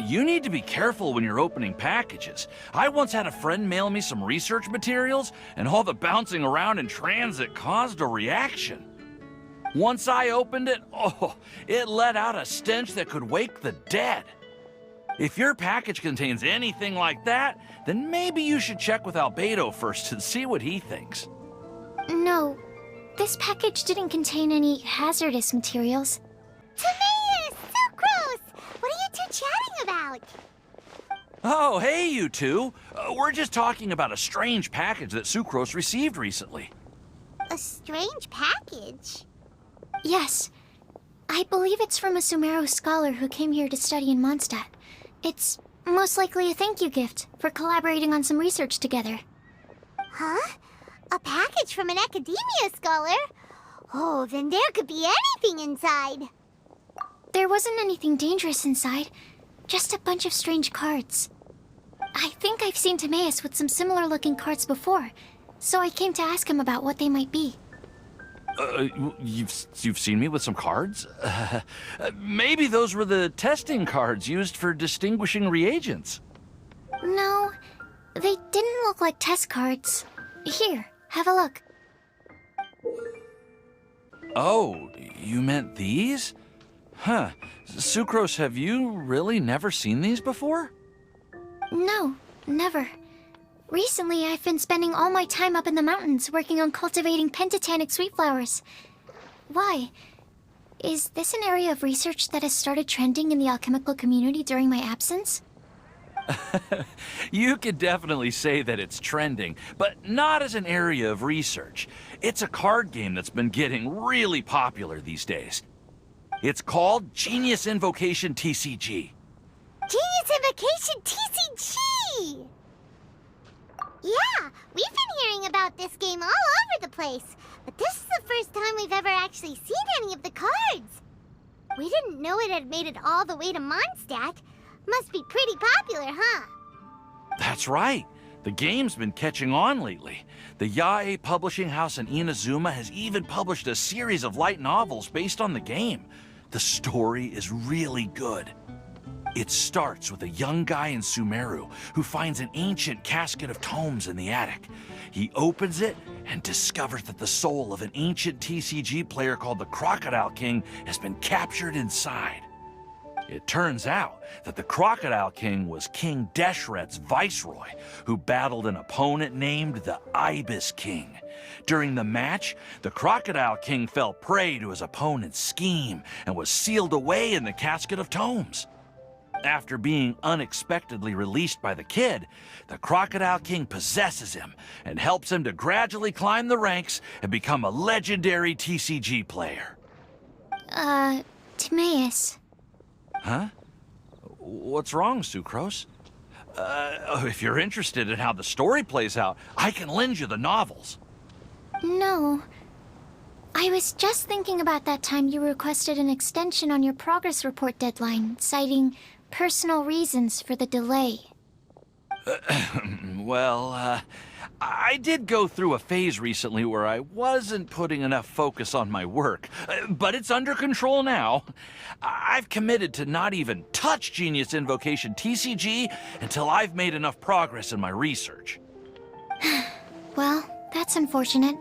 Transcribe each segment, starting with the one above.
You need to be careful when you're opening packages. I once had a friend mail me some research materials, and all the bouncing around in transit caused a reaction. Once I opened it, it let out a stench that could wake the dead. If your package contains anything like that, then maybe you should check with Albedo first and see what he thinks. No, this package didn't contain any hazardous materials. Tomatoes! Sucrose! What are you two chatting about? Oh, hey, you two. We're just talking about a strange package that Sucrose received recently. A strange package? Yes. I believe it's from a Sumeru scholar who came here to study in Mondstadt. It's most likely a thank you gift for collaborating on some research together. Huh? A package from an academia scholar? Oh, then there could be anything inside. There wasn't anything dangerous inside, just a bunch of strange cards. I think I've seen Timaeus with some similar-looking cards before, so I came to ask him about what they might be. You've seen me with some cards? Maybe those were the testing cards used for distinguishing reagents. No, they didn't look like test cards. Here, have a look. Oh, you meant these? Huh. Sucrose, have you really never seen these before? No, never. Recently, I've been spending all my time up in the mountains working on cultivating pentatonic sweet flowers. Why? Is this an area of research that has started trending in the alchemical community during my absence? You could definitely say that it's trending, but not as an area of research. It's a card game that's been getting really popular these days. It's called Genius Invocation TCG. Genius Invocation TCG! Yeah, we've been hearing about this game all over the place, but this is the first time we've ever actually seen any of the cards. We didn't know it had made it all the way to Mondstadt. Must be pretty popular, huh? That's right. The game's been catching on lately. The Yae publishing house in Inazuma has even published a series of light novels based on the game. The story is really good. It starts with a young guy in Sumeru who finds an ancient casket of tomes in the attic. He opens it and discovers that the soul of an ancient TCG player called the Crocodile King has been captured inside. It turns out that the Crocodile King was King Deshret's viceroy, who battled an opponent named the Ibis King. During the match, the Crocodile King fell prey to his opponent's scheme and was sealed away in the casket of tomes. After being unexpectedly released by the kid, the Crocodile King possesses him and helps him to gradually climb the ranks and become a legendary TCG player. Timaeus. Huh? What's wrong, Sucrose? If you're interested in how the story plays out, I can lend you the novels. No. I was just thinking about that time you requested an extension on your progress report deadline, citing personal reasons for the delay. Well, I did go through a phase recently where I wasn't putting enough focus on my work, but it's under control now. I've committed to not even touch Genius Invocation TCG until I've made enough progress in my research. Well, that's unfortunate.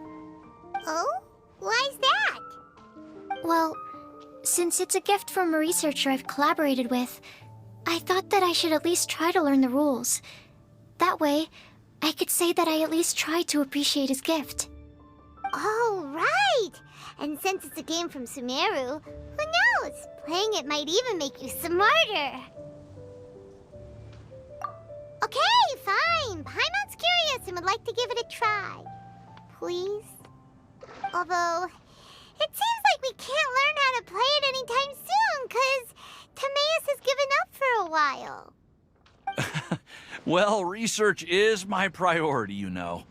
Oh? Why's that? Well, since it's a gift from a researcher I've collaborated with, I thought that I should at least try to learn the rules. That way, I could say that I at least tried to appreciate his gift. Oh, right! And since it's a game from Sumeru, who knows? Playing it might even make you smarter. Okay, fine. Paimon's curious and would like to give it a try. Please? Although, it seems like we can't learn how to play it anytime soon, 'cause Timaeus has given up for a while. Well, research is my priority, you know.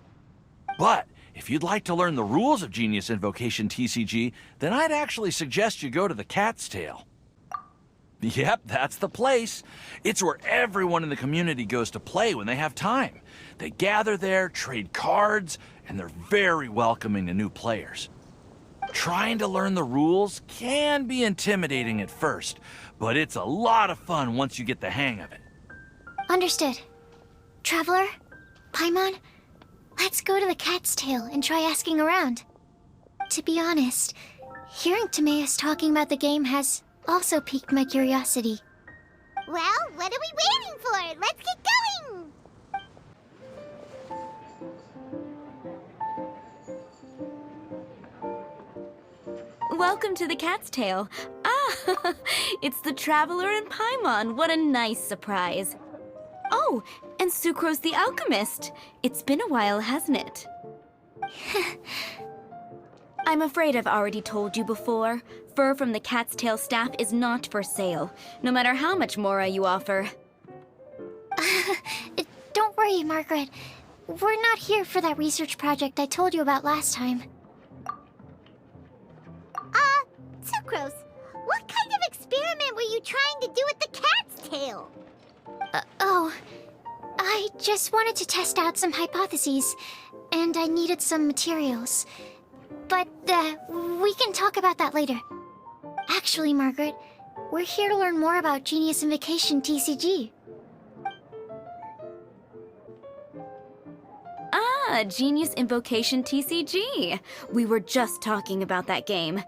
But if you'd like to learn the rules of Genius Invocation TCG, then I'd actually suggest you go to the Cat's Tail. Yep, that's the place. It's where everyone in the community goes to play when they have time. They gather there, trade cards, and they're very welcoming to new players. Trying to learn the rules can be intimidating at first, but it's a lot of fun once you get the hang of it. Understood. Traveler? Paimon? Let's go to the Cat's Tail and try asking around. To be honest, hearing Timaeus talking about the game has also piqued my curiosity. Well, what are we waiting for? Let's get going! Welcome to the Cat's Tail. Ah, it's the Traveler and Paimon. What a nice surprise. Oh, and Sucrose the Alchemist. It's been a while, hasn't it? I'm afraid I've already told you before. Fur from the Cat's Tail staff is not for sale, no matter how much Mora you offer. Don't worry, Margaret. We're not here for that research project I told you about last time. Sucrose, what kind of experiment were you trying to do with the cat's tail? I just wanted to test out some hypotheses, and I needed some materials. But, we can talk about that later. Actually, Margaret, we're here to learn more about Genius Invocation TCG. Ah, Genius Invocation TCG. We were just talking about that game.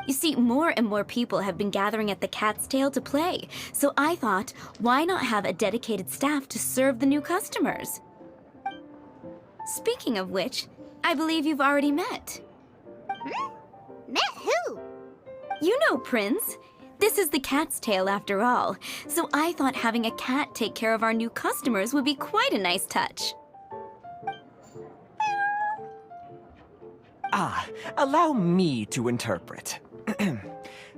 You see, more and more people have been gathering at the Cat's Tail to play, so I thought, why not have a dedicated staff to serve the new customers? Speaking of which, I believe you've already met. Met who? You know Prince. This is the Cat's Tail after all, so I thought having a cat take care of our new customers would be quite a nice touch. Allow me to interpret.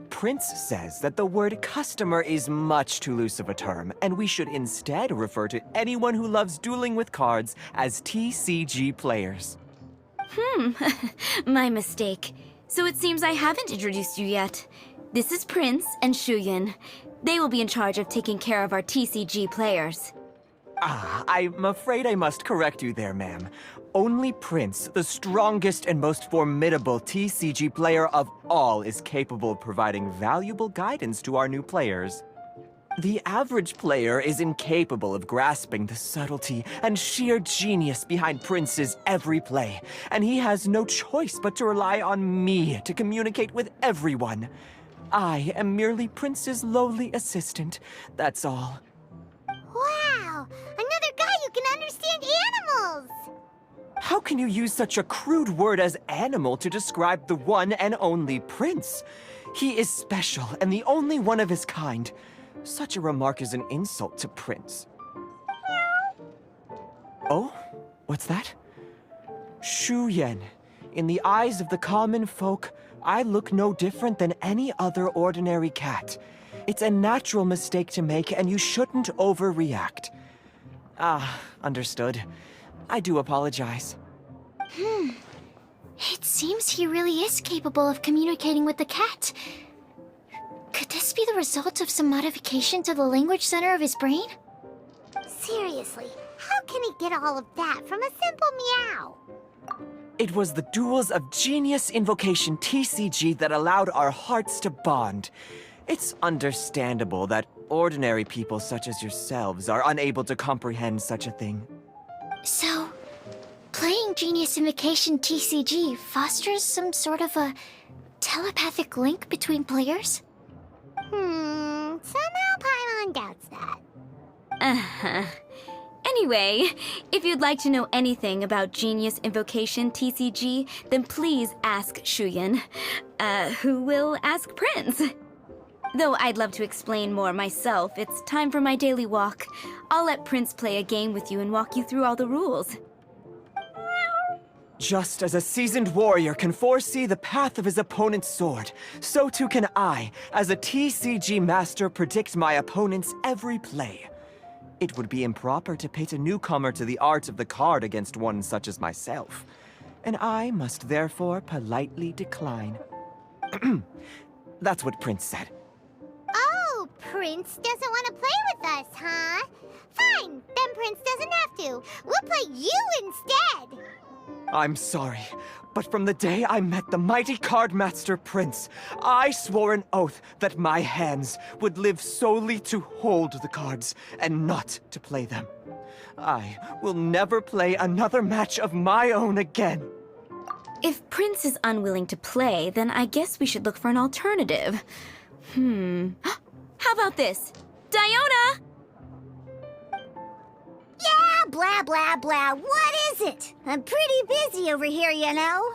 Prince says that the word customer is much too loose of a term, and we should instead refer to anyone who loves dueling with cards as TCG players. My mistake. So it seems I haven't introduced you yet. This is Prince and Shuyan. They will be in charge of taking care of our TCG players. I'm afraid I must correct you there, ma'am. Only Prince, the strongest and most formidable TCG player of all, is capable of providing valuable guidance to our new players. The average player is incapable of grasping the subtlety and sheer genius behind Prince's every play, and he has no choice but to rely on me to communicate with everyone. I am merely Prince's lowly assistant, that's all. Wow! Another guy who can understand animals! How can you use such a crude word as animal to describe the one and only Prince? He is special and the only one of his kind. Such a remark is an insult to Prince. Oh? What's that? Shuyan. In the eyes of the common folk, I look no different than any other ordinary cat. It's a natural mistake to make, and you shouldn't overreact. Understood. I do apologize. It seems he really is capable of communicating with the cat. Could this be the result of some modification to the language center of his brain? Seriously, how can he get all of that from a simple meow? It was the duels of Genius Invocation TCG that allowed our hearts to bond. It's understandable that ordinary people such as yourselves are unable to comprehend such a thing. So, playing Genius Invocation TCG fosters some sort of a telepathic link between players? Somehow Paimon doubts that. Anyway, if you'd like to know anything about Genius Invocation TCG, then please ask Shuyan, who will ask Prince. Though I'd love to explain more myself, it's time for my daily walk. I'll let Prince play a game with you and walk you through all the rules. Just as a seasoned warrior can foresee the path of his opponent's sword, so too can I, as a TCG master, predict my opponent's every play. It would be improper to pit a newcomer to the art of the card against one such as myself, and I must therefore politely decline. That's what Prince said. Oh, Prince doesn't want to play with us, huh? Fine, then Prince doesn't have to. We'll play you instead. I'm sorry, but from the day I met the mighty Cardmaster Prince, I swore an oath that my hands would live solely to hold the cards and not to play them. I will never play another match of my own again. If Prince is unwilling to play, then I guess we should look for an alternative. How about this? Diona! Yeah, blah, blah, blah. What is it? I'm pretty busy over here, you know.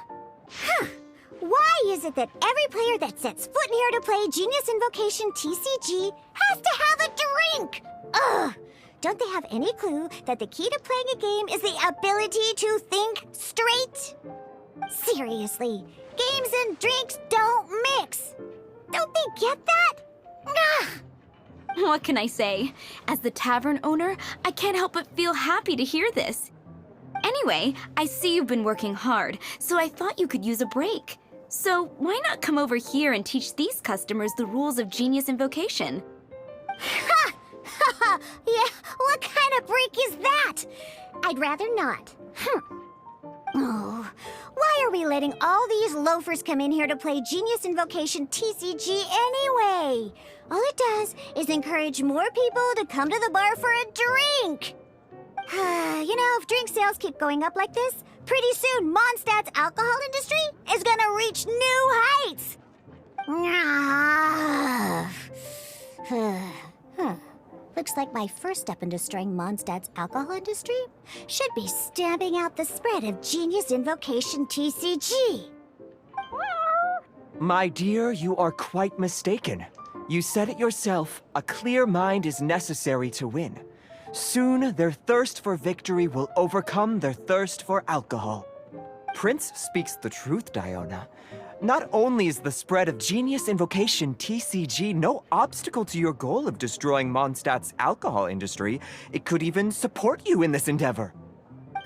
Why is it that every player that sets foot in here to play Genius Invocation TCG has to have a drink? Ugh! Don't they have any clue that the key to playing a game is the ability to think straight? Seriously, games and drinks don't mix. Don't they get that? Ugh! What can I say? As the tavern owner, I can't help but feel happy to hear this. Anyway, I see you've been working hard, so I thought you could use a break. So why not come over here and teach these customers the rules of Genius Invocation? Ha! Ha! Yeah, what kind of break is that? I'd rather not. Oh, why are we letting all these loafers come in here to play Genius Invocation TCG anyway? All it does is encourage more people to come to the bar for a drink. You know, if drink sales keep going up like this, pretty soon Mondstadt's alcohol industry is gonna reach new heights. Looks like my first step in destroying Mondstadt's alcohol industry should be stamping out the spread of Genius Invocation TCG. My dear, you are quite mistaken. You said it yourself, a clear mind is necessary to win. Soon, their thirst for victory will overcome their thirst for alcohol. Prince speaks the truth, Diona. Not only is the spread of Genius Invocation TCG no obstacle to your goal of destroying Mondstadt's alcohol industry, it could even support you in this endeavor.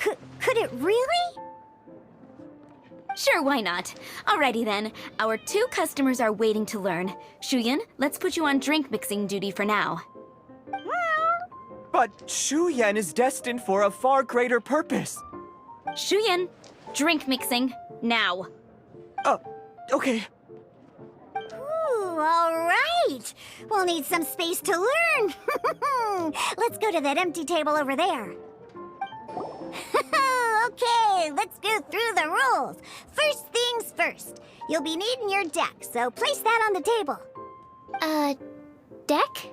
Could it really? Sure, why not? Alrighty then, our 2 customers are waiting to learn. Shuyan, let's put you on drink mixing duty for now. But Shuyan is destined for a far greater purpose. Shuyan, drink mixing, now. Okay. Ooh, all right. We'll need some space to learn. Let's go to that empty table over there. Okay, let's go through the rules. First things first. You'll be needing your deck, so place that on the table. Deck?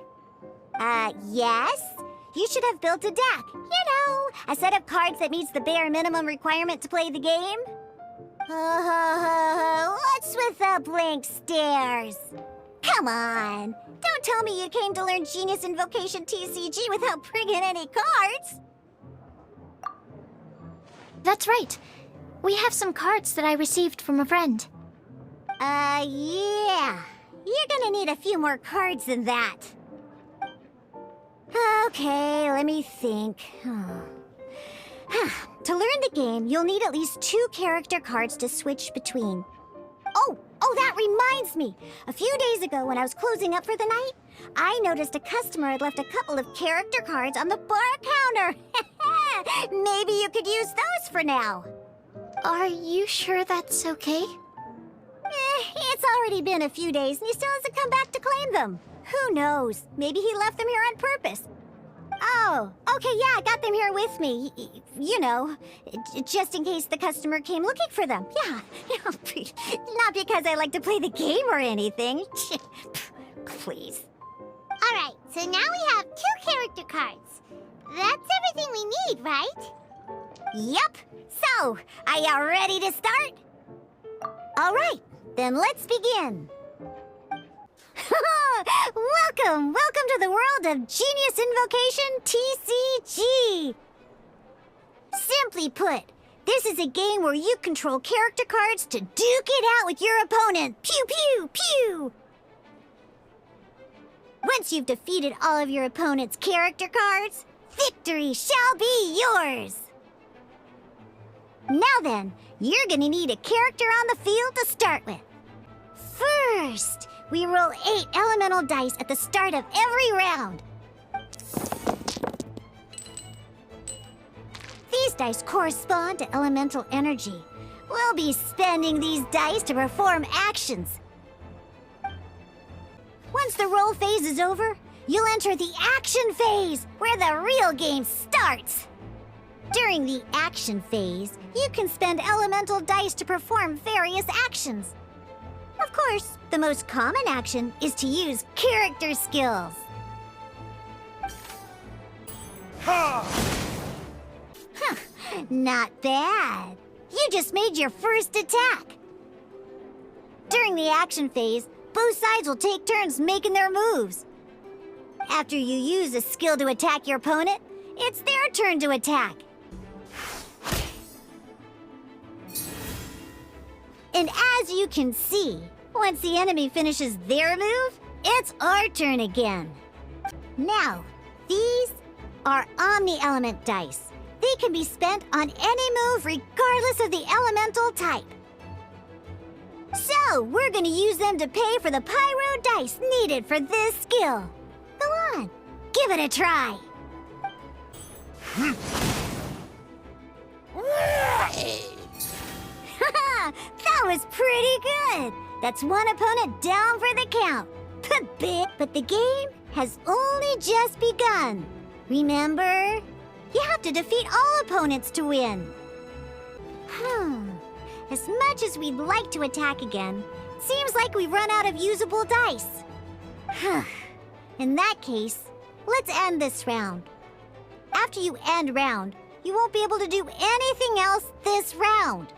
Yes. You should have built a deck. You know, a set of cards that meets the bare minimum requirement to play the game. What's with the blank stares? Come on. Don't tell me you came to learn Genius Invocation TCG without bringing any cards. That's right. We have some cards that I received from a friend. Yeah. You're gonna need a few more cards than that. Okay, let me think. To learn the game, you'll need at least 2 character cards to switch between. Oh, that reminds me. A few days ago when I was closing up for the night, I noticed a customer had left a couple of character cards on the bar counter. Maybe you could use those for now. Are you sure that's okay? It's already been a few days and he still hasn't come back to claim them. Who knows? Maybe he left them here on purpose. Oh, okay, yeah, I got them here with me. You know, just in case the customer came looking for them. Yeah, not because I like to play the game or anything. Please. All right, so now we have 2 character cards. That's everything we need, right? Yep. So, are you ready to start? All right, then let's begin. Welcome to the world of Genius Invocation TCG. Simply put, this is a game where you control character cards to duke it out with your opponent. Pew, pew, pew. Once you've defeated all of your opponent's character cards, victory shall be yours. Now then, you're gonna need a character on the field to start with. First, we roll 8 elemental dice at the start of every round. These dice correspond to elemental energy. We'll be spending these dice to perform actions. Once the roll phase is over, you'll enter the action phase, where the real game starts. During the action phase, you can spend elemental dice to perform various actions. Of course, the most common action is to use character skills. Not bad. You just made your first attack. During the action phase, both sides will take turns making their moves. After you use a skill to attack your opponent, it's their turn to attack. And as you can see, once the enemy finishes their move, it's our turn again. Now, these are Omni-Element dice. They can be spent on any move regardless of the elemental type. So, we're gonna use them to pay for the pyro dice needed for this skill. Go on, give it a try. That was pretty good. That's one opponent down for the count. But the game has only just begun. Remember? You have to defeat all opponents to win. As much as we'd like to attack again, seems like we've run out of usable dice. In that case, let's end this round. After you end round, you won't be able to do anything else this round.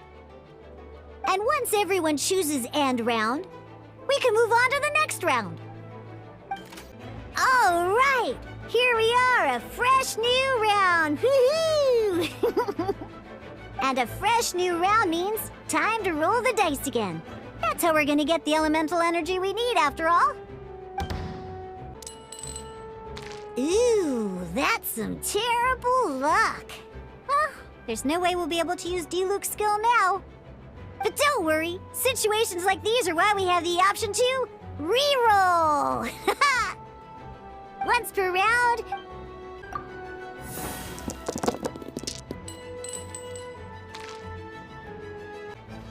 And once everyone chooses end round, we can move on to the next round. All right, here we are, a fresh new round. Woohoo! And a fresh new round means time to roll the dice again. That's how we're gonna get the elemental energy we need after all. Ooh, that's some terrible luck. Well, there's no way we'll be able to use Diluc's skill now. But don't worry, situations like these are why we have the option to re-roll. Once per round.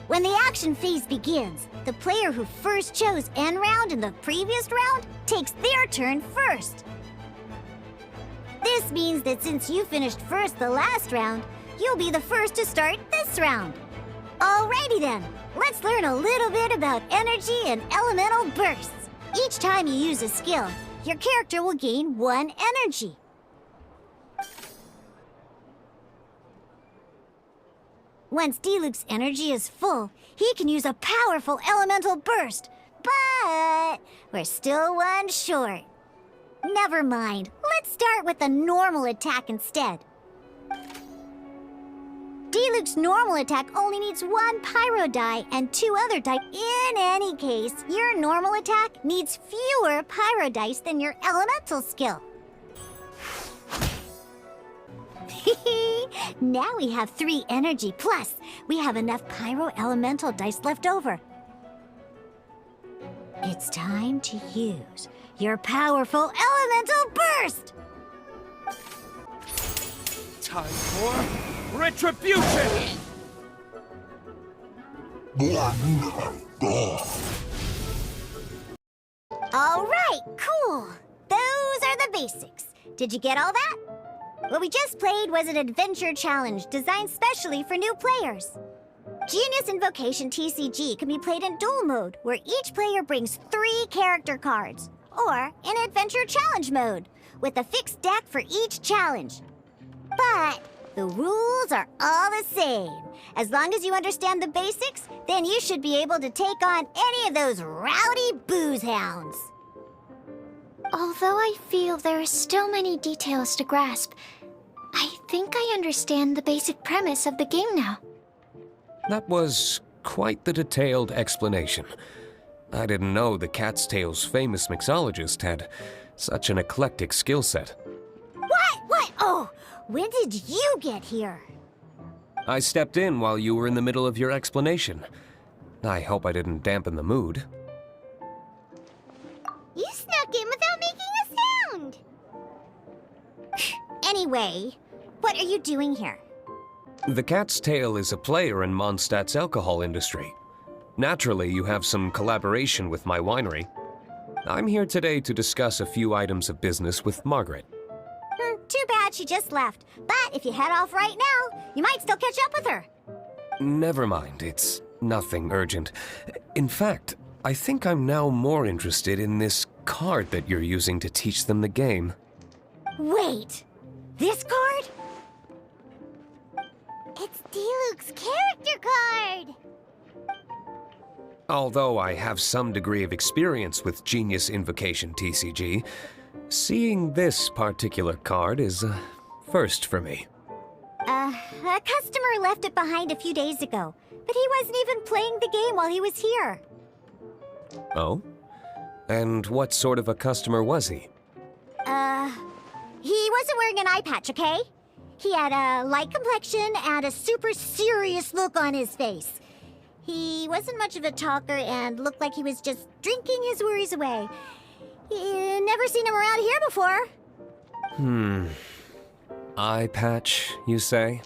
When the action phase begins, the player who first chose end round in the previous round takes their turn first. This means that since you finished first the last round, you'll be the first to start this round. Alrighty then, let's learn a little bit about energy and elemental bursts. Each time you use a skill, your character will gain 1 energy. Once Diluc's energy is full, he can use a powerful elemental burst. But we're still 1 short. Never mind, let's start with a normal attack instead. Diluc's normal attack only needs 1 pyro die and 2 other die. In any case, your normal attack needs fewer pyro dice than your elemental skill. Now we have 3 energy, plus we have enough pyro elemental dice left over. It's time to use your powerful elemental burst! Time for retribution! All right, cool. Those are the basics. Did you get all that? What we just played was an adventure challenge designed specially for new players. Genius Invocation TCG can be played in duel mode, where each player brings 3 character cards, or in adventure challenge mode, with a fixed deck for each challenge. But the rules are all the same. As long as you understand the basics, then you should be able to take on any of those rowdy booze hounds. Although I feel there are still many details to grasp, I think I understand the basic premise of the game now. That was quite the detailed explanation. I didn't know the Cat's Tail's famous mixologist had such an eclectic skill set. What? Oh, when did you get here? I stepped in while you were in the middle of your explanation. I hope I didn't dampen the mood. You snuck in without making a sound! Anyway, what are you doing here? The Cat's Tail is a player in Mondstadt's alcohol industry. Naturally, you have some collaboration with my winery. I'm here today to discuss a few items of business with Margaret. Too bad she just left. But if you head off right now, you might still catch up with her. Never mind, it's nothing urgent. In fact, I think I'm now more interested in this card that you're using to teach them the game. Wait, this card? It's Diluc's character card! Although I have some degree of experience with Genius Invocation TCG, seeing this particular card is a first for me. A customer left it behind a few days ago, but he wasn't even playing the game while he was here. Oh? And what sort of a customer was he? He wasn't wearing an eye patch, okay? He had a light complexion and a super serious look on his face. He wasn't much of a talker and looked like he was just drinking his worries away. Never seen him around here before. Eye patch, you say?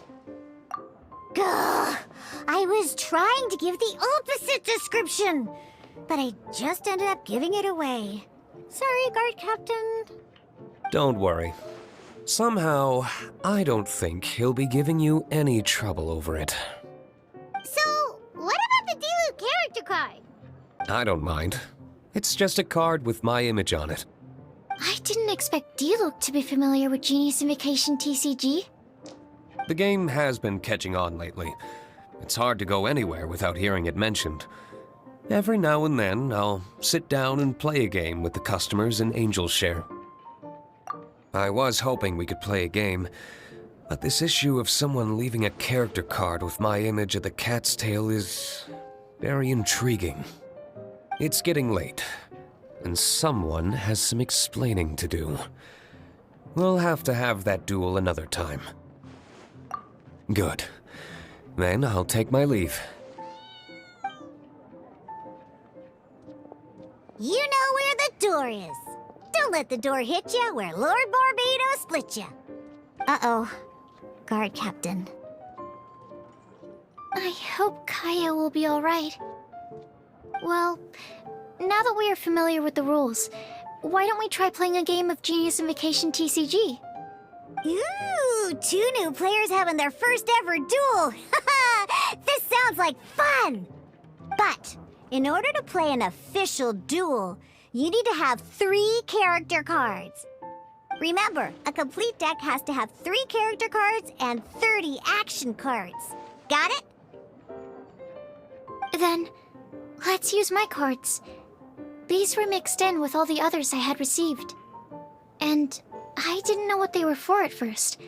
Gah! I was trying to give the opposite description, but I just ended up giving it away. Sorry, guard captain. Don't worry. Somehow, I don't think he'll be giving you any trouble over it. So, what about the Diluc character card? I don't mind. It's just a card with my image on it. I didn't expect Diluc to be familiar with Genius Invocation TCG. The game has been catching on lately. It's hard to go anywhere without hearing it mentioned. Every now and then, I'll sit down and play a game with the customers in Angel's Share. I was hoping we could play a game, but this issue of someone leaving a character card with my image of the Cat's Tail is very intriguing. It's getting late, and someone has some explaining to do. We'll have to have that duel another time. Good. Then I'll take my leave. You know where the door is. Don't let the door hit you where Lord Barbados split you. Uh-oh. Guard captain. I hope Kaya will be alright. Well, now that we are familiar with the rules, why don't we try playing a game of Genius Invocation TCG? Ooh, 2 new players having their first ever duel. This sounds like fun! But in order to play an official duel, you need to have 3 character cards. Remember, a complete deck has to have 3 character cards and 30 action cards. Got it? Then, let's use my cards. These were mixed in with all the others I had received. And I didn't know what they were for at first.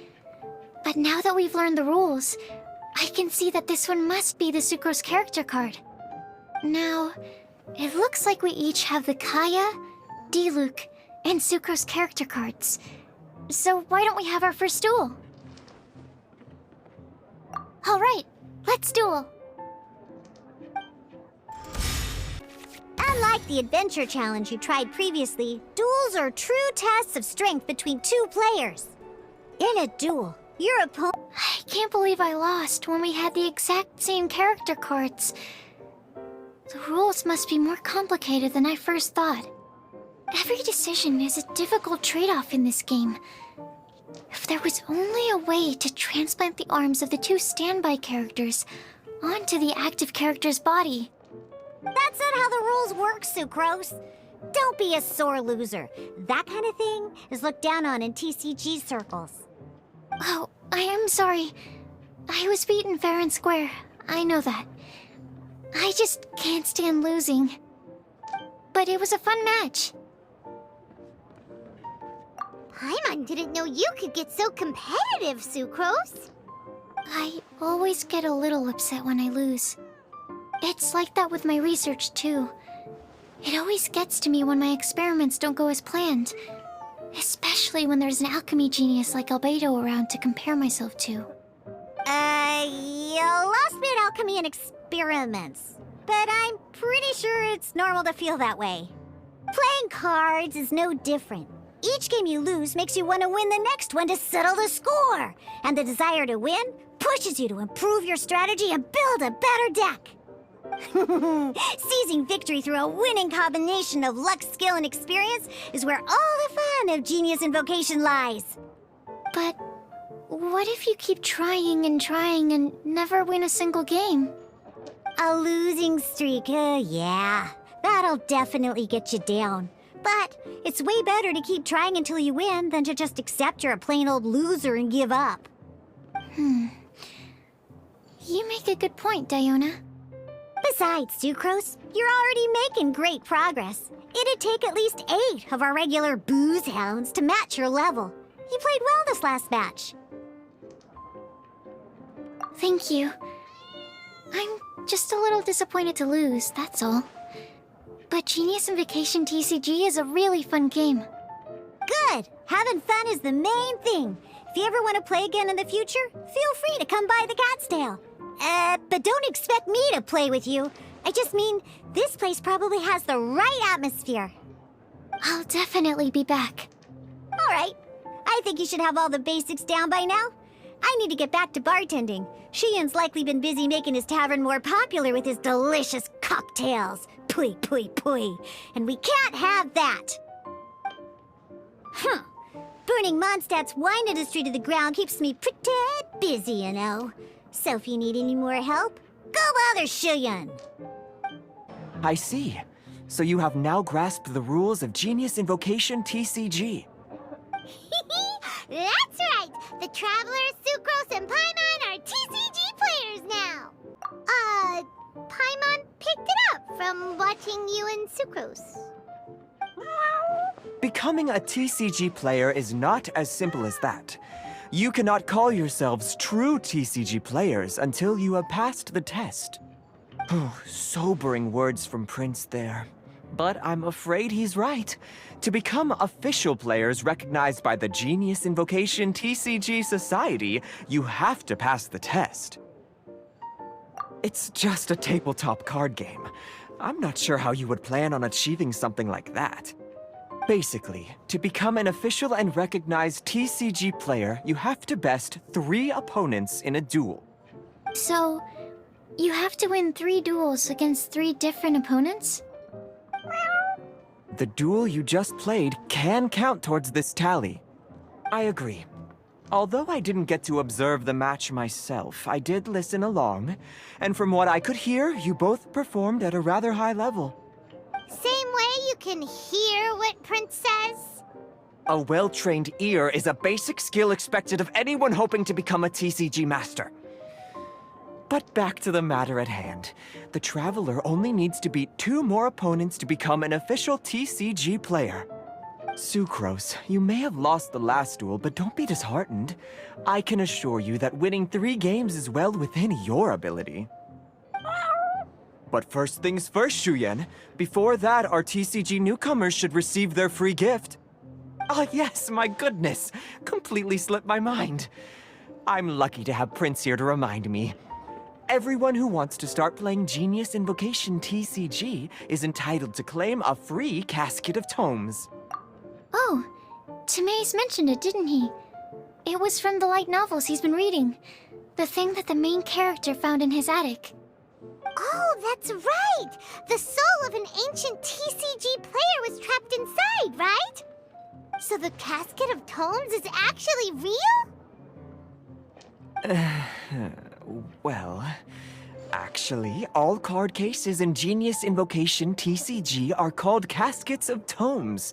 But now that we've learned the rules, I can see that this one must be the Sucrose character card. Now, it looks like we each have the Kaya, Diluc, and Sucrose character cards. So why don't we have our first duel? Alright, let's duel. Unlike the adventure challenge you tried previously, duels are true tests of strength between 2 players. In a duel, your opponent... I can't believe I lost when we had the exact same character cards. The rules must be more complicated than I first thought. Every decision is a difficult trade-off in this game. If there was only a way to transplant the arms of the 2 standby characters onto the active character's body. That's not how the rules work, Sucrose. Don't be a sore loser. That kind of thing is looked down on in TCG circles. Oh, I am sorry. I was beaten fair and square. I know that. I just can't stand losing. But it was a fun match. Paimon didn't know you could get so competitive, Sucrose. I always get a little upset when I lose. It's like that with my research, too. It always gets to me when my experiments don't go as planned. Especially when there's an alchemy genius like Albedo around to compare myself to. You lost me at alchemy and experiments. But I'm pretty sure it's normal to feel that way. Playing cards is no different. Each game you lose makes you want to win the next one to settle the score. And the desire to win pushes you to improve your strategy and build a better deck. Seizing victory through a winning combination of luck, skill, and experience is where all the fun of Genius Invocation lies. But what if you keep trying and never win a single game? A losing streak, yeah. That'll definitely get you down. But it's way better to keep trying until you win than to just accept you're a plain old loser and give up. You make a good point, Diona. Besides, Sucrose, you're already making great progress. It'd take at least 8 of our regular booze hounds to match your level. You played well this last match. Thank you. I'm just a little disappointed to lose, that's all. But Genius Invocation TCG is a really fun game. Good! Having fun is the main thing. If you ever want to play again in the future, feel free to come by the Cat's Tail. But don't expect me to play with you. I just mean, this place probably has the right atmosphere. I'll definitely be back. All right. I think you should have all the basics down by now. I need to get back to bartending. Shian's likely been busy making his tavern more popular with his delicious cocktails. Pui, pui, pui. And we can't have that. Burning Mondstadt's wine industry to the ground keeps me pretty busy, you know. So if you need any more help, go bother Shian. I see. So you have now grasped the rules of Genius Invocation TCG. That's right! The Travelers, Sucrose, and Paimon are TCG players now! Paimon picked it up from watching you and Sucrose. Becoming a TCG player is not as simple as that. You cannot call yourselves true TCG players until you have passed the test. Sobering words from Prince there. But I'm afraid he's right. To become official players recognized by the Genius Invocation TCG Society, you have to pass the test. It's just a tabletop card game. I'm not sure how you would plan on achieving something like that. Basically, to become an official and recognized TCG player, you have to best 3 opponents in a duel. So, you have to win 3 duels against 3 different opponents? The duel you just played can count towards this tally. I agree. Although I didn't get to observe the match myself, I did listen along, and from what I could hear, you both performed at a rather high level. Same way you can hear what Prince says? A well-trained ear is a basic skill expected of anyone hoping to become a TCG master. But back to the matter at hand. The Traveler only needs to beat 2 more opponents to become an official TCG player. Sucrose, you may have lost the last duel, but don't be disheartened. I can assure you that winning 3 games is well within your ability. But first things first, Shuyen. Before that, our TCG newcomers should receive their free gift. Ah, yes, my goodness. Completely slipped my mind. I'm lucky to have Prince here to remind me. Everyone who wants to start playing Genius Invocation TCG is entitled to claim a free casket of tomes. Oh, Timaeus mentioned it, didn't he? It was from the light novels he's been reading. The thing that the main character found in his attic. Oh, that's right! The soul of an ancient TCG player was trapped inside, right? So the casket of tomes is actually real? Well, actually, all card cases in Genius Invocation TCG are called caskets of tomes.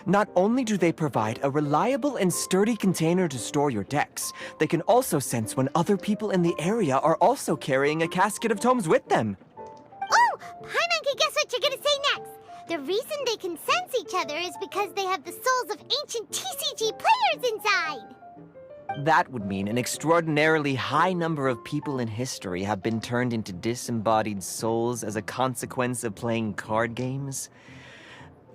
Not only do they provide a reliable and sturdy container to store your decks, they can also sense when other people in the area are also carrying a casket of tomes with them. Oh, Paimon can guess what you're gonna say next. The reason they can sense each other is because they have the souls of ancient TCG players inside. That would mean an extraordinarily high number of people in history have been turned into disembodied souls as a consequence of playing card games.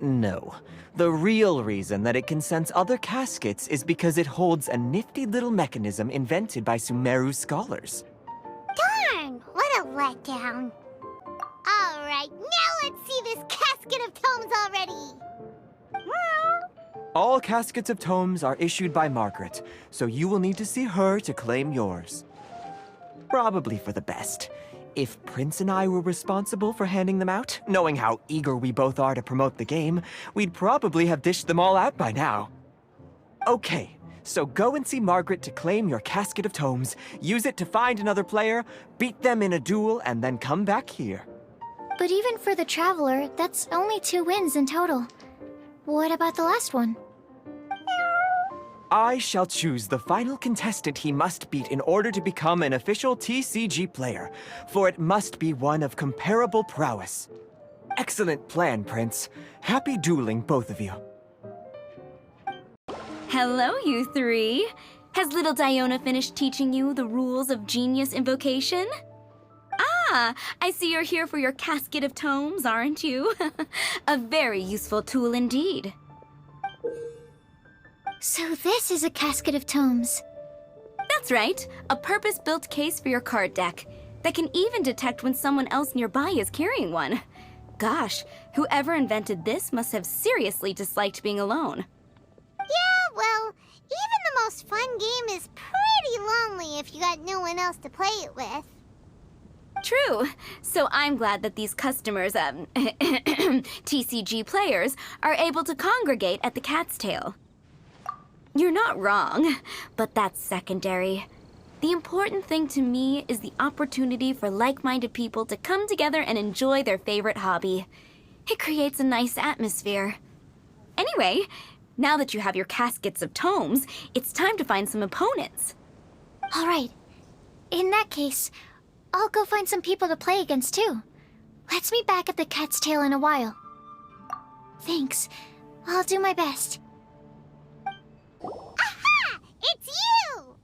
No. The real reason that it can sense other caskets is because it holds a nifty little mechanism invented by Sumeru scholars. Darn, what a letdown. All right, now let's see this casket of tomes already. All caskets of tomes are issued by Margaret, so you will need to see her to claim yours. probably for the best. If Prince and I were responsible for handing them out, knowing how eager we both are to promote the game, we'd probably have dished them all out by now. Okay, so go and see Margaret to claim your casket of tomes, use it to find another player, beat them in a duel, and then come back here. But even for the Traveler, that's only 2 wins in total. What about the last one? I shall choose the final contestant he must beat in order to become an official TCG player, for it must be one of comparable prowess. Excellent plan, Prince. Happy dueling, both of you. Hello, you three. Has little Diona finished teaching you the rules of Genius Invocation? Ah, I see you're here for your casket of tomes, aren't you? A very useful tool indeed. So this is a casket of tomes. That's right, a purpose-built case for your card deck that can even detect when someone else nearby is carrying one. Gosh, whoever invented this must have seriously disliked being alone. Yeah, well, even the most fun game is pretty lonely if you got no one else to play it with. True. So I'm glad that these customers, TCG players, are able to congregate at the Cat's Tail. You're not wrong, but that's secondary. The important thing to me is the opportunity for like-minded people to come together and enjoy their favorite hobby. It creates a nice atmosphere. Anyway, now that you have your caskets of tomes, it's time to find some opponents. All right. In that case, I'll go find some people to play against too. Let's meet back at the Cat's Tail in a while. Thanks. I'll do my best. Aha! It's you!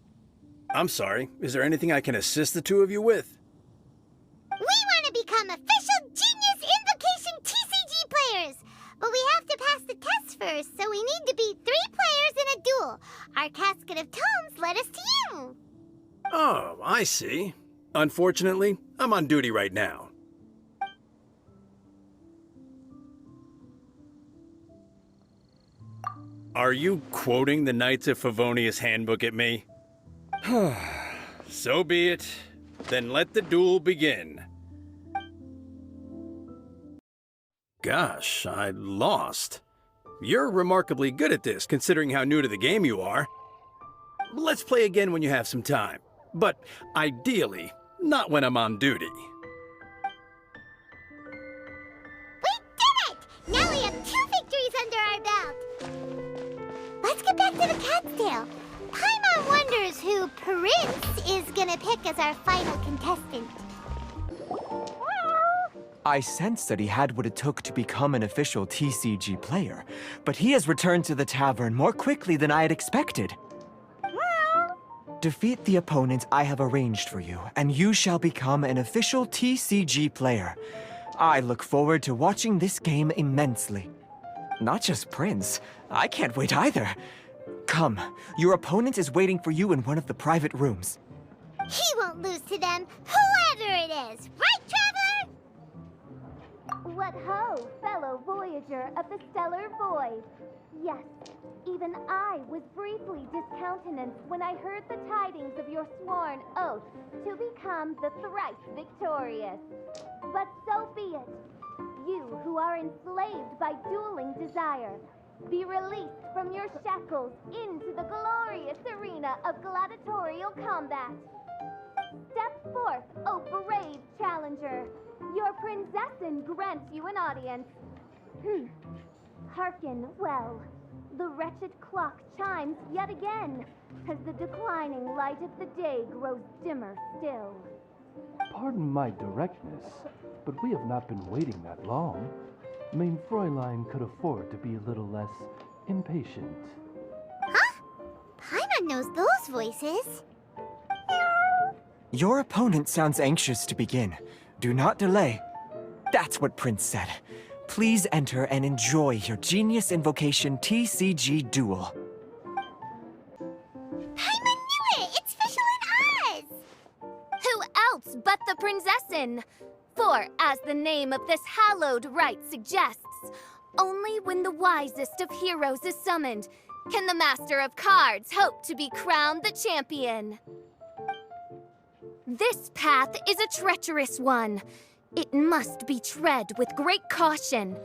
I'm sorry. Is there anything I can assist the two of you with? We want to become official Genius Invocation TCG players, but we have to pass the test first, so we need to beat 3 players in a duel. Our casket of tomes led us to you. Oh, I see. Unfortunately, I'm on duty right now. Are you quoting the Knights of Favonius handbook at me? So be it. Then let the duel begin. Gosh, I lost. You're remarkably good at this, considering how new to the game you are. Let's play again when you have some time. But ideally, not when I'm on duty. We did it! Now we have 2 victories under our belt. Let's get back to the Cat's Tail. Paimon wonders who Prince is gonna pick as our final contestant. I sensed that he had what it took to become an official TCG player, but he has returned to the tavern more quickly than I had expected. Defeat the opponent I have arranged for you, and you shall become an official TCG player. I look forward to watching this game immensely. Not just Prince. I can't wait either. Come, your opponent is waiting for you in one of the private rooms. He won't lose to them, whoever it is. Right, Traveler? What ho, fellow voyager of the stellar void. Yes, even I was briefly discountenanced when I heard the tidings of your sworn oath to become the thrice victorious. But so be it. You who are enslaved by dueling desire, be released from your shackles into the glorious arena of gladiatorial combat. Step forth, O brave challenger. Your princessin grants you an audience. Hearken well. The wretched clock chimes yet again, as the declining light of the day grows dimmer still. Pardon my directness, but we have not been waiting that long. Mein Fräulein could afford to be a little less impatient. Huh? Paimon knows those voices. Your opponent sounds anxious to begin. Do not delay. That's what Prince said. Please enter and enjoy your Genius Invocation TCG duel. Paimon knew it! It's Fischl and Oz! Who else but the princessin? For, as the name of this hallowed rite suggests, only when the wisest of heroes is summoned can the master of cards hope to be crowned the champion. This path is a treacherous one. It must be tread with great caution,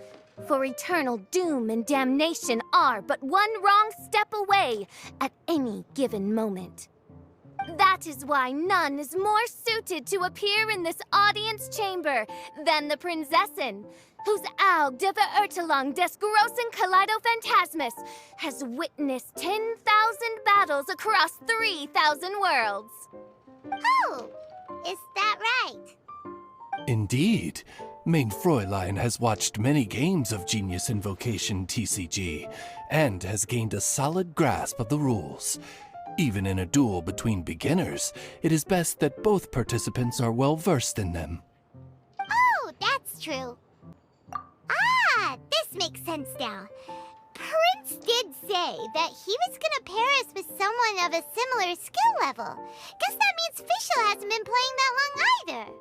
for eternal doom and damnation are but one wrong step away at any given moment. That is why none is more suited to appear in this audience chamber than the Prinzessin, whose Aug de Beurtelang des großen Kaleido-Phantasmus has witnessed 10,000 battles across 3,000 worlds. Oh, is that right? Indeed. Mein Fräulein has watched many games of Genius Invocation TCG and has gained a solid grasp of the rules. Even in a duel between beginners, it is best that both participants are well versed in them. Oh, that's true. Ah, this makes sense now. Prince did say that he was gonna pair us with someone of a similar skill level. Guess that means Fischl hasn't been playing that long either.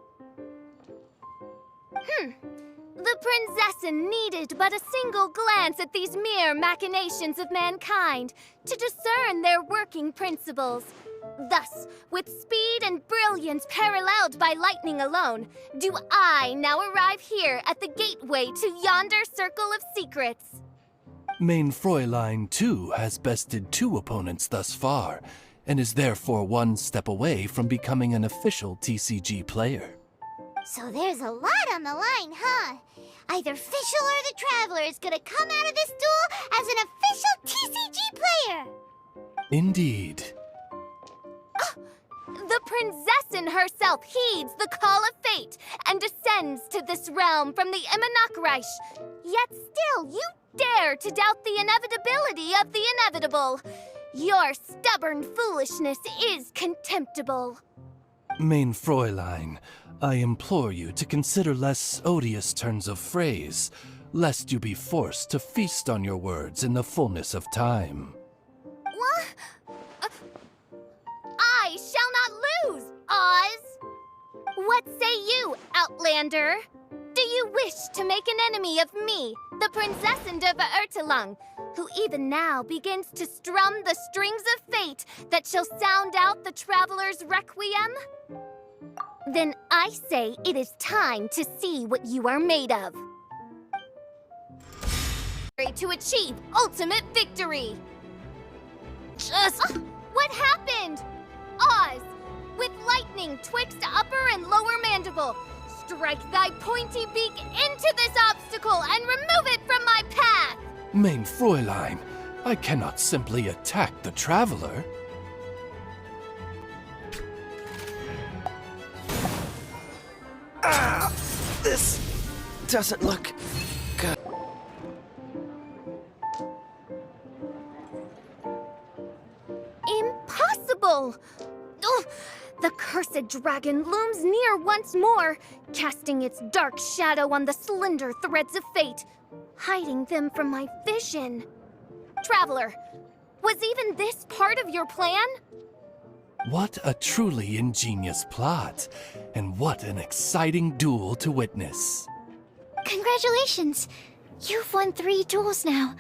The Prinzessin needed but a single glance at these mere machinations of mankind to discern their working principles. Thus, with speed and brilliance paralleled by lightning alone, do I now arrive here at the gateway to yonder circle of secrets. Mein Fräulein, too, has bested 2 opponents thus far, and is therefore one step away from becoming an official TCG player. So there's a lot on the line, huh? Either Fischl or the Traveler is gonna come out of this duel as an official TCG player! Indeed. The Prinzessin herself heeds the call of fate and descends to this realm from the Immerse. Yet still, you dare to doubt the inevitability of the inevitable. Your stubborn foolishness is contemptible. Mein Fräulein, I implore you to consider less odious turns of phrase, lest you be forced to feast on your words in the fullness of time. What? I shall not lose, Oz! What say you, Outlander? Do you wish to make an enemy of me, the Prinzessin de Beurtelang, who even now begins to strum the strings of fate that shall sound out the Traveler's Requiem? Then I say it is time to see what you are made of. To achieve ultimate victory! What happened? Oz, with lightning twixt upper and lower mandible, strike thy pointy beak into this obstacle and remove it from my path! Mein Fräulein, I cannot simply attack the Traveler. This doesn't look good. Impossible! Ugh, the cursed dragon looms near once more, casting its dark shadow on the slender threads of fate, hiding them from my vision. Traveler, was even this part of your plan? What a truly ingenious plot, and what an exciting duel to witness. Congratulations! You've won 3 duels now.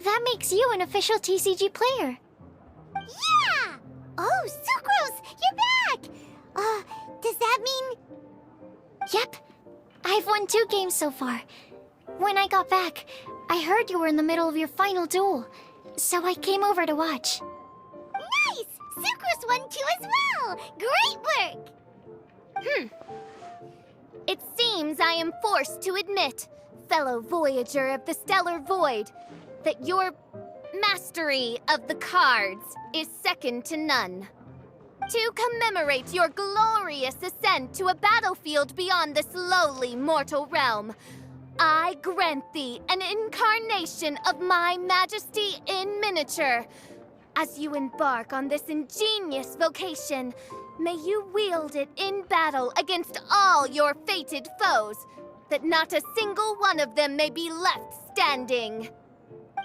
That makes you an official TCG player. Yeah! Oh, Sucrose, you're back! Does that mean... Yep. I've won 2 games so far. When I got back, I heard you were in the middle of your final duel, so I came over to watch. Nice! Sucrose won 2 as well! Great work! It seems I am forced to admit, fellow voyager of the stellar void, that your mastery of the cards is second to none. To commemorate your glorious ascent to a battlefield beyond this lowly mortal realm, I grant thee an incarnation of my majesty in miniature. As you embark on this ingenious vocation, may you wield it in battle against all your fated foes, that not a single one of them may be left standing.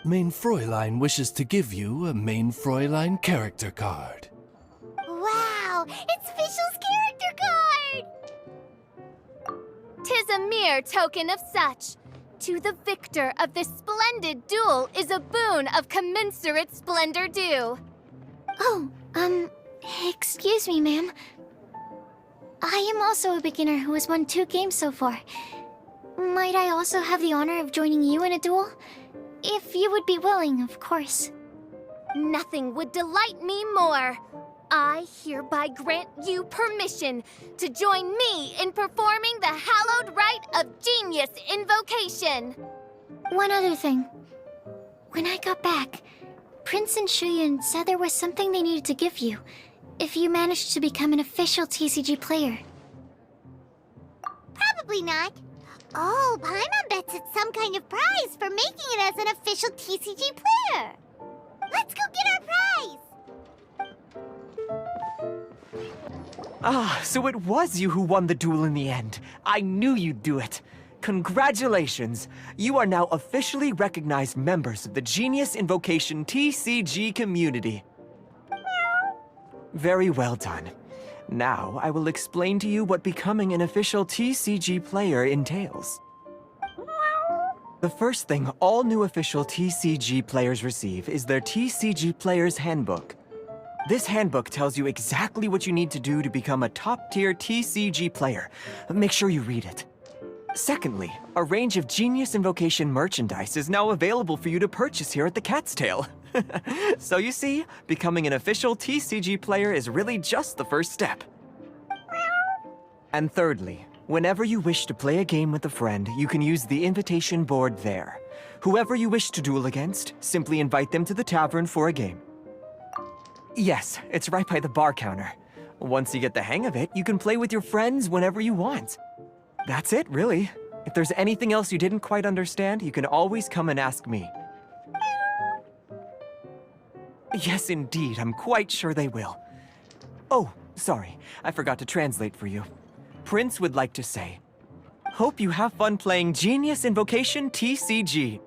Mein Fräulein wishes to give you a Mein Fräulein character card. Wow! It's Fischl's character card! 'Tis a mere token of such. To the victor of this splendid duel is a boon of commensurate splendor due. Oh, excuse me, ma'am. I am also a beginner who has won 2 games so far. Might I also have the honor of joining you in a duel? If you would be willing, of course. Nothing would delight me more. I hereby grant you permission to join me in performing the hallowed rite of Genius Invocation. One other thing. When I got back, Prince and Shuyan said there was something they needed to give you if you managed to become an official TCG player. Probably not. Oh, Paimon bets it's some kind of prize for making it as an official TCG player. Let's go get our prize! Ah, so it was you who won the duel in the end. I knew you'd do it. Congratulations! You are now officially recognized members of the Genius Invocation TCG community. Very well done. Now, I will explain to you what becoming an official TCG player entails. The first thing all new official TCG players receive is their TCG Player's Handbook. This handbook tells you exactly what you need to do to become a top-tier TCG player. Make sure you read it. Secondly, a range of Genius Invocation merchandise is now available for you to purchase here at the Cat's Tail. So you see, becoming an official TCG player is really just the first step. And thirdly, whenever you wish to play a game with a friend, you can use the invitation board there. Whoever you wish to duel against, simply invite them to the tavern for a game. Yes, it's right by the bar counter. Once you get the hang of it, you can play with your friends whenever you want. That's it, really. If there's anything else you didn't quite understand, you can always come and ask me. Yes, indeed, I'm quite sure they will. Oh, sorry, I forgot to translate for you. Prince would like to say, hope you have fun playing Genius Invocation TCG.